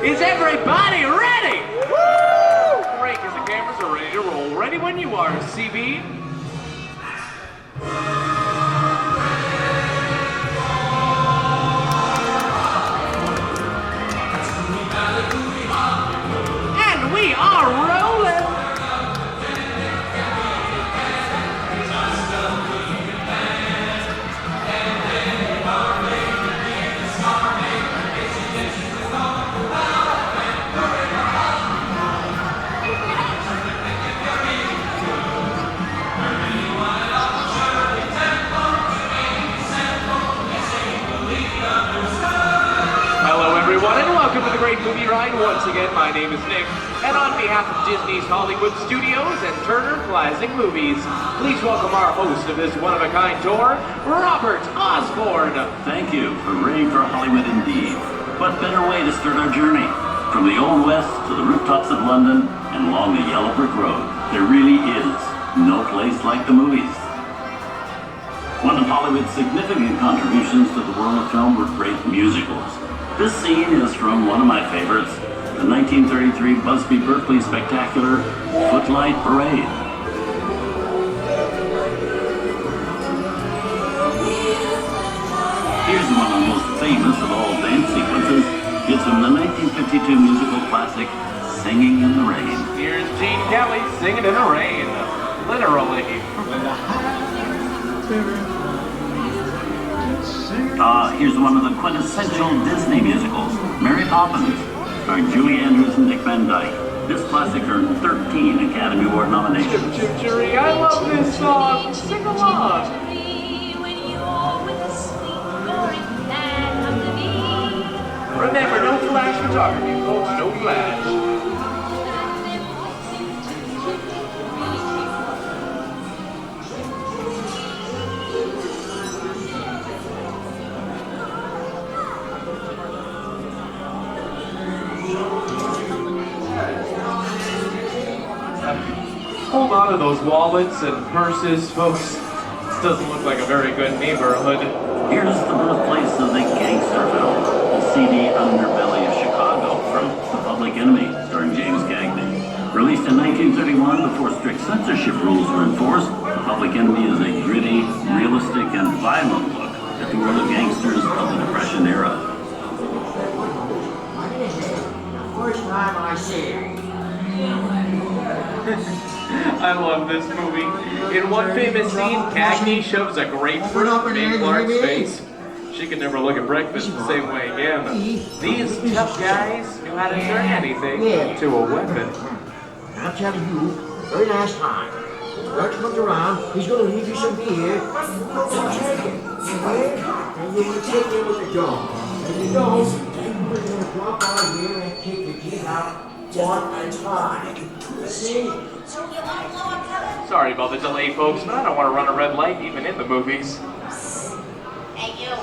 Is everybody ready? Woo! Great, because the cameras are ready to roll. Ready when you are, CB. And we are rolling. And welcome to the Great Movie Ride. Once again, my name is Nick, and on behalf of Disney's Hollywood Studios and Turner Classic Movies, please welcome our host of this one-of-a-kind tour, Robert Osborne. Thank you for ready for Hollywood indeed. What better way to start our journey? From the Old West to the rooftops of London and along the yellow brick road, there really is no place like the movies. One of Hollywood's significant contributions to the world of film were great musicals. This scene is from one of my favorites, the 1933 Busby Berkeley spectacular Footlight Parade. Here's one of the most famous of all dance sequences. It's from the 1952 musical classic Singing in the Rain. Here's Gene Kelly singing in the rain, literally. Here's one of the quintessential Disney musicals, Mary Poppins, starring Julie Andrews and Dick Van Dyke. This classic earned 13 Academy Award nominations. Chip Chip Cherry, I love this song. Sing along. Remember, no flash photography, folks, no flash. Hold on to those wallets and purses, folks. This doesn't look like a very good neighborhood. Here's the birthplace of the gangster film, the seedy underbelly of Chicago, from The Public Enemy, starring James Cagney. Released in 1931 before strict censorship rules were enforced, The Public Enemy is a gritty, realistic, and violent look at the world of gangsters of the Depression era. First time I see it. I love this movie. In one famous scene, Cagney shoves a grapefruit in Clark's face. She could never look at breakfast the same way again. These tough guys knew how to turn anything into a weapon. I'm telling you, very last time. Clark comes around, he's going to leave you some beer. So take it, okay? And you're going to take it with the dog. If you don't, we're going to drop out here and take the kid out one at a time. See? Sorry about the delay, folks, but I don't want to run a red light even in the movies. Hey, you.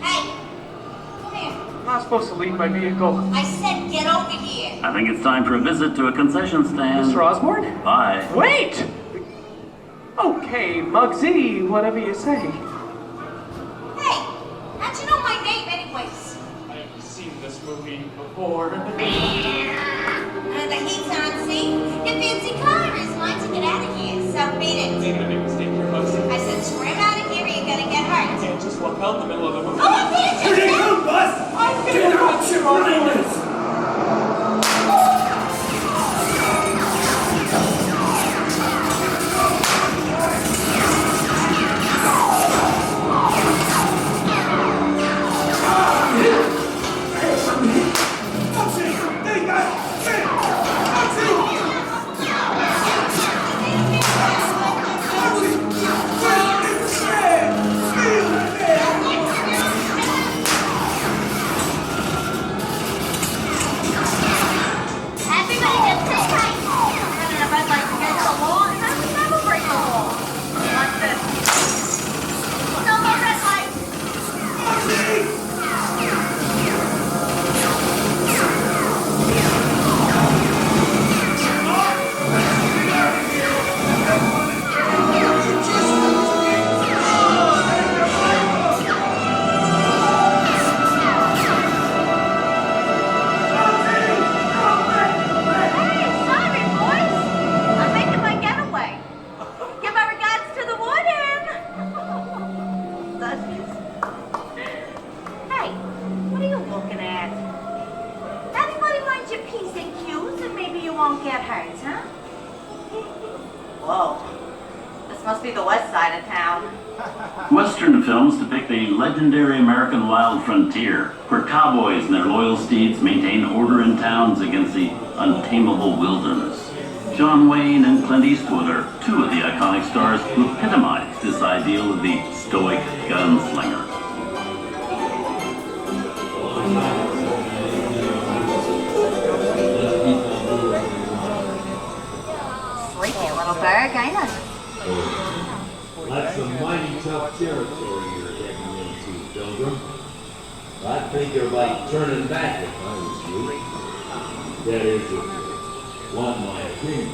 Hey, come here. I'm not supposed to leave my vehicle. I said get over here. I think it's time for a visit to a concession stand. Mr. Osborne? Bye. Wait! Okay, Muggsy, whatever you say. Hey, how'd you know my name anyways? I've seen this movie before. The heat's on, see? Your fancy car is mine to get out of here, so beat it. Made a big mistake here, Muggsy. I said scram out of here or you're gonna get hurt. You can't just walk out in the middle of the movie. Oh, I'm gonna Here they come, bus! I'm gonna Get out, you miners! won't get hurt, huh? Whoa. This must be the west side of town. Western films depict the legendary American wild frontier, where cowboys and their loyal steeds maintain order in towns against the untamable wilderness. John Wayne and Clint Eastwood are two of the iconic stars who epitomize this ideal of the stoic gunslinger. Sleepy little bird, ain't it? That's some mighty tough territory you're heading into, Pilgrim. I'd think about turning back if I was you. That is, if you want my opinion.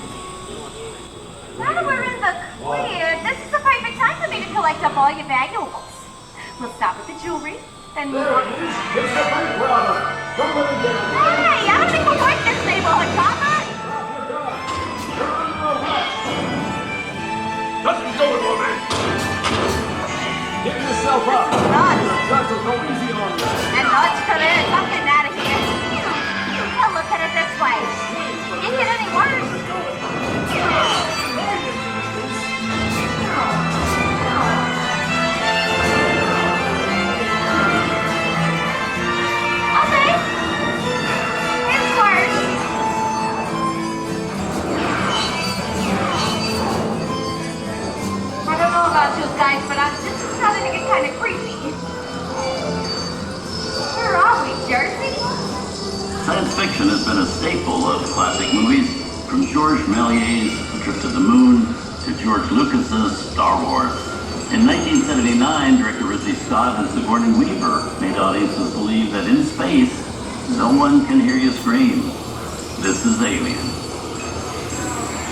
Now that we're in the clear, this is the perfect time for me to collect up all your valuables. We'll start with the jewelry, then move on. It's the big brother. Somebody get him. Hey, I don't think we'll work this neighborhood, Papa. Nothing's going on, man. Get yourself up. Nuts. Try to go easy on you. And nuts to this. I'm getting out of here. Well, look at it this way. Can't get any worse. Okay. It's worse. I don't know about you guys, but this is starting to get kind of creepy. Where are we, Jersey? Science fiction has been a staple of classic movies, from George Méliès's A Trip to the Moon to George Lucas's Star Wars. In 1979, director Ridley Scott and Sigourney Weaver made audiences believe that in space, no one can hear you scream. This is Alien.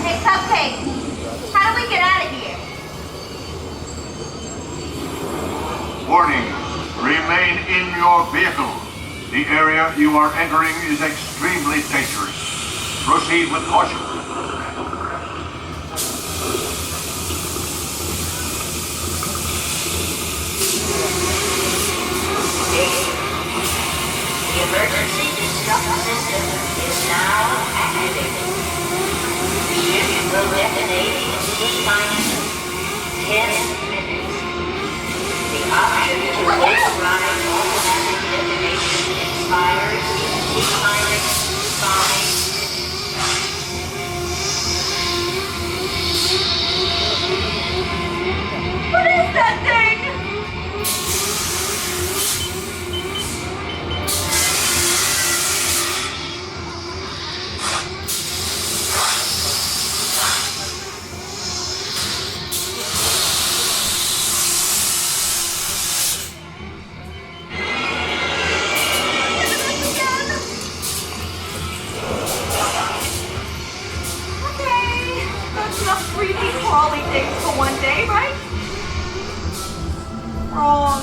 Hey, Cupcake, how do we get out of here? Warning, remain in your vehicle. The area you are entering is extremely dangerous. Proceed with caution. The emergency disruptor system is now activated. The ship will detonate into the final 10 minutes. The option to override automatic detonation expires in T-5. What is that thing? Creepy crawly things for one day, right? Wrong.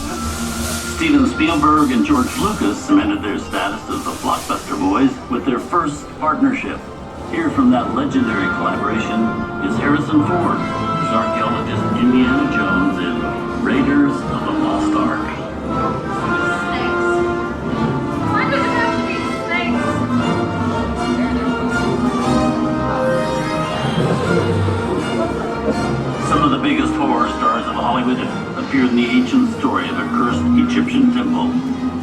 Steven Spielberg and George Lucas cemented their status as the blockbuster boys with their first partnership. Here from that legendary collaboration is Harrison Ford as archaeologist Indiana Jones in Raiders of the Lost Ark. Snakes. Why do there have to be snakes? Some of the biggest horror stars of Hollywood appeared in the ancient story of a cursed Egyptian temple.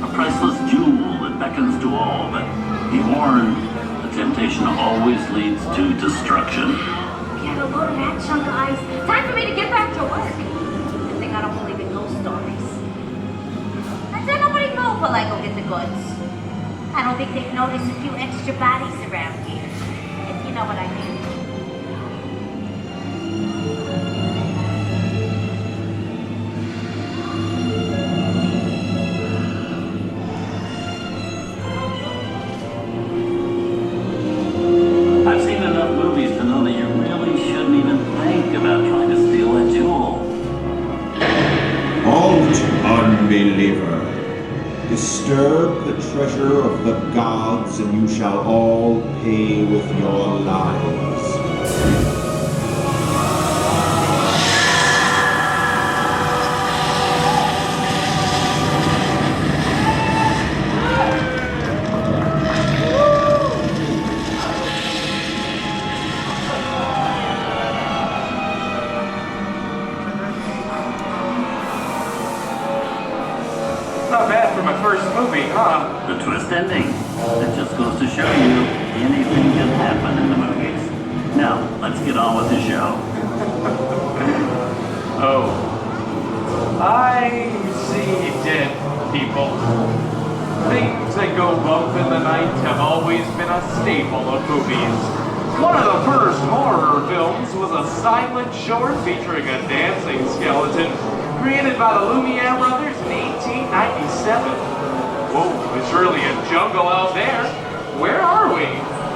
A priceless jewel that beckons to all, but be warned, the temptation always leads to destruction. Get a load of that chunk of ice. Time for me to get back to work. Good thing I don't believe in ghost stories. I said nobody move while I go get the goods. I don't think they've noticed a few extra bodies around here. If you know what I mean. I've seen enough movies to know that you really shouldn't even think about trying to steal that jewel. Halt, unbeliever. Disturb the treasure of the gods, and you shall all pay with your lives. ending. It just goes to show you anything can happen in the movies. Now, let's get on with the show. Oh. I see dead people. Things that go bump in the night have always been a staple of movies. One of the first horror films was a silent short featuring a dancing skeleton created by the Lumiere brothers in 1897. Whoa, it's really a jungle out there. Where are we?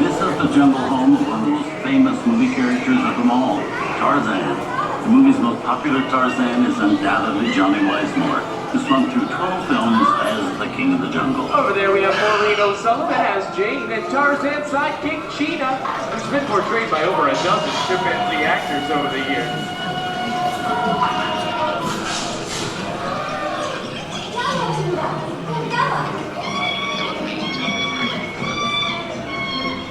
This is the jungle home of one of the most famous movie characters of them all, Tarzan. The movie's most popular Tarzan is undoubtedly Johnny Weissmuller, who slung through 12 films as the King of the Jungle. Over there we have Maureen O'Sullivan as Jane and Tarzan's sidekick Cheetah, who's been portrayed by over a dozen chimpanzee actors over the years.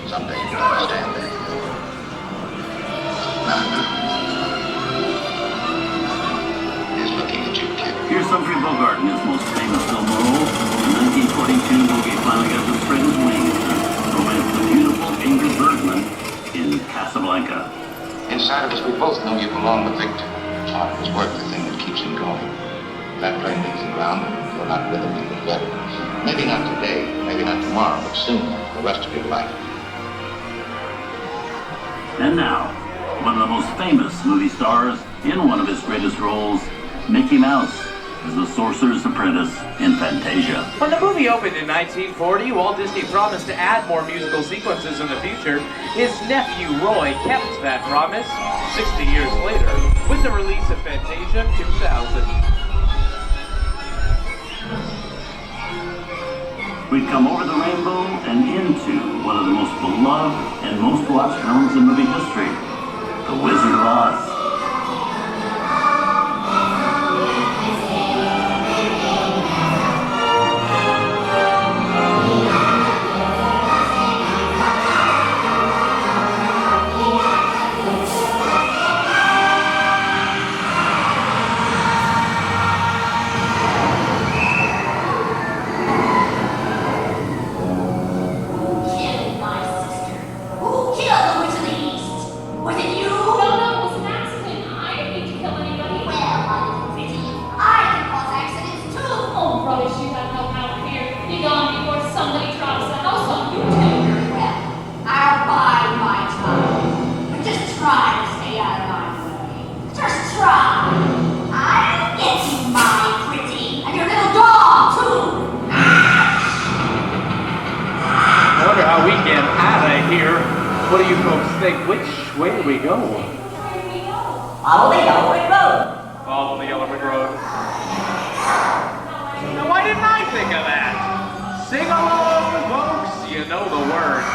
Someday you'll understand that. He's looking at you, kid. Here's Humphrey Bogart in his most famous film role. In 1942, Bogey finally got to spread his wings and romance the beautiful Ingrid Bergman in Casablanca. Inside of us, we both know you belong with Victor. Hard as work, the thing that keeps him going. That plane leaves the ground and you're not with him, you regret it. Maybe not today, maybe not tomorrow, but soon, for the rest of your life. And now, one of the most famous movie stars in one of his greatest roles, Mickey Mouse, as the Sorcerer's Apprentice in Fantasia. When the movie opened in 1940, Walt Disney promised to add more musical sequences in the future. His nephew Roy kept that promise 60 years later with the release of Fantasia 2000. We've come over the rainbow and into one of the most beloved and most watched films in movie history, The Wizard of Oz. What do you folks think? Which way do we go? Follow the yellow brick road. Follow the yellow brick road. Now, why didn't I think of that? Sing along, folks. You know the words.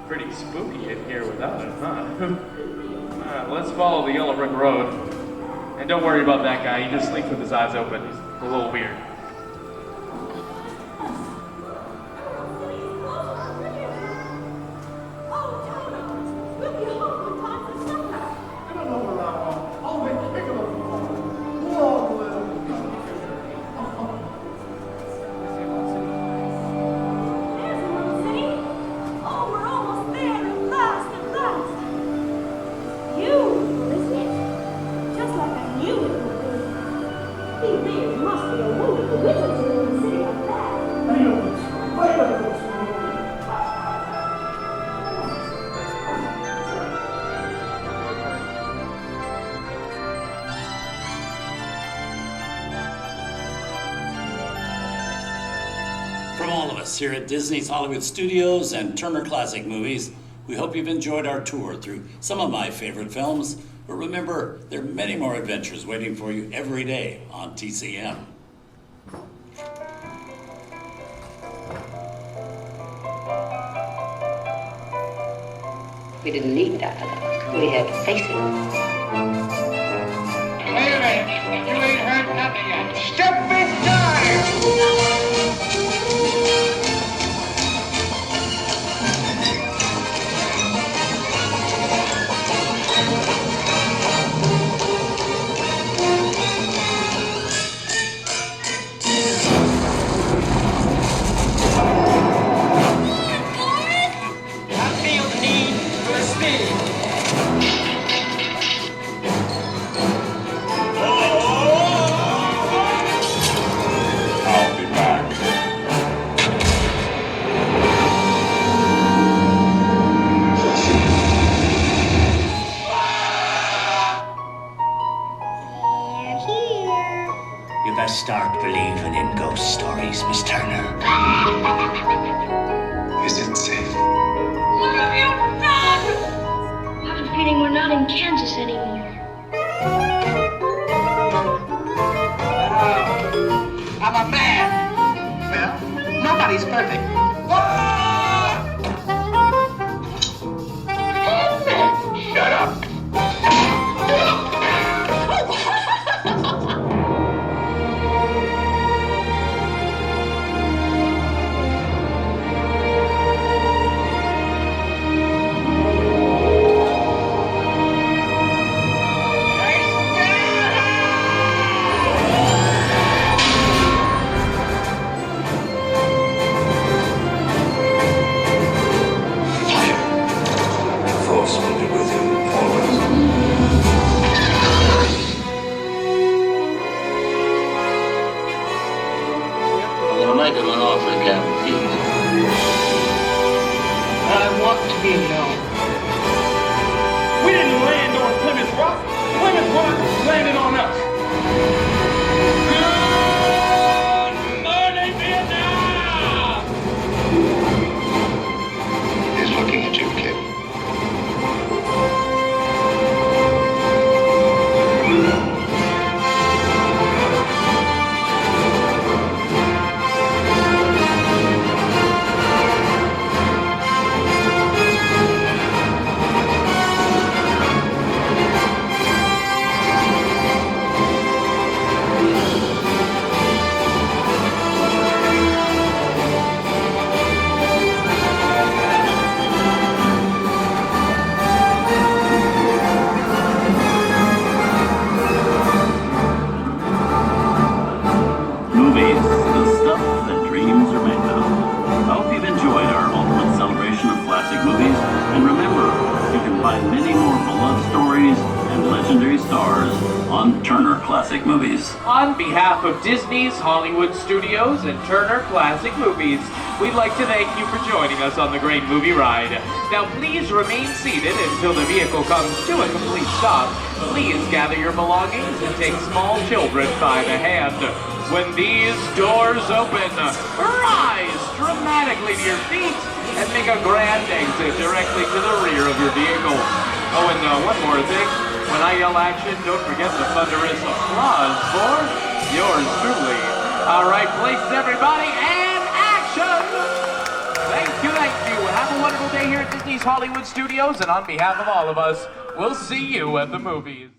Pretty spooky in here without it, huh? Let's follow the yellow brick road. And don't worry about that guy. He just sleeps with his eyes open. He's a little weird. He really must be a woman. us here at Disney's Hollywood Studios and Turner Classic Movies, we hope you've enjoyed our tour through some of my favorite films. But remember, there are many more adventures waiting for you every day on TCM. We didn't need dialogue. We had faces. Wait a minute. You ain't heard nothing yet. Step inside! You best start believing in ghost stories, Miss Turner. Is it safe? Look at you, dog! I have a feeling we're not in Kansas anymore. I'm a man. Well, nobody's perfect. Shut up. Make him an offer, Captain. I want to be known. We didn't land on Plymouth Rock. Plymouth Rock landed on us. Good morning, Vietnam! He's looking at you, kid. On Turner Classic Movies. On behalf of Disney's Hollywood Studios and Turner Classic Movies, we'd like to thank you for joining us on the great movie ride. Now please remain seated until the vehicle comes to a complete stop. Please gather your belongings and take small children by the hand. When these doors open, rise dramatically to your feet and make a grand exit directly to the rear of your vehicle. Oh, and one more thing. When I yell action, don't forget the thunderous applause for yours truly. All right, places everybody, and action! Thank you, thank you. Have a wonderful day here at Disney's Hollywood Studios, and on behalf of all of us, we'll see you at the movies.